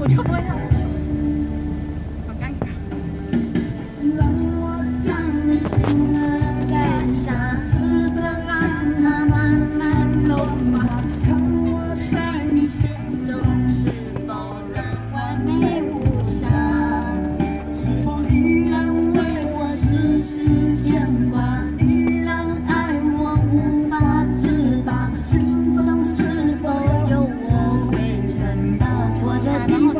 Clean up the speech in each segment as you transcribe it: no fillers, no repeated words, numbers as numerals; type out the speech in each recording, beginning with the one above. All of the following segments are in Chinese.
就不会唱这首，好尴尬。让我将你心儿摘下，试着让它慢慢融化，看我在你心中是否能完美无瑕，是否依然为我时时牵挂，依然爱我无法自拔，心中是否有我未曾到过的地方？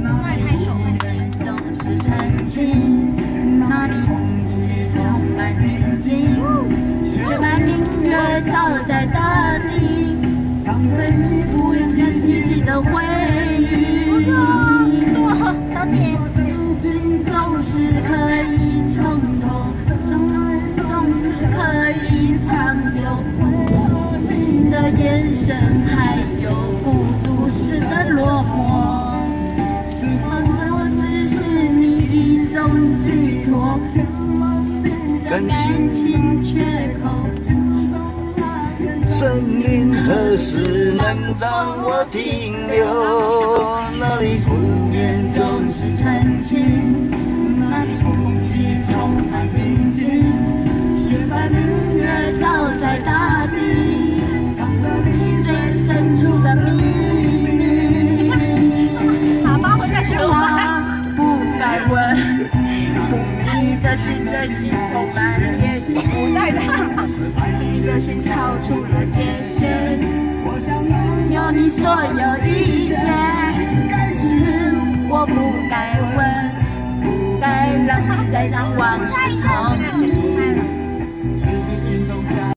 那里总是澄清，那里空气充满宁静，却把音乐照在大地，唱回你不愿记起的回忆。小姐，真心总是可以从头，总是可以长久。你的眼神，还有孤独时的落寞，我只是你一种寄托，感情缺口。声音何时能让我停留？那里空间总是澄清，那里空气充满宁静，雪白明月照在大地，藏着你最深处的秘密。喇叭会在说话，不该问，你的心真心充满涟漪，不再唱，你的心超出了界限，我想拥有你所有一切。我不该问，不该让你再让往事重现。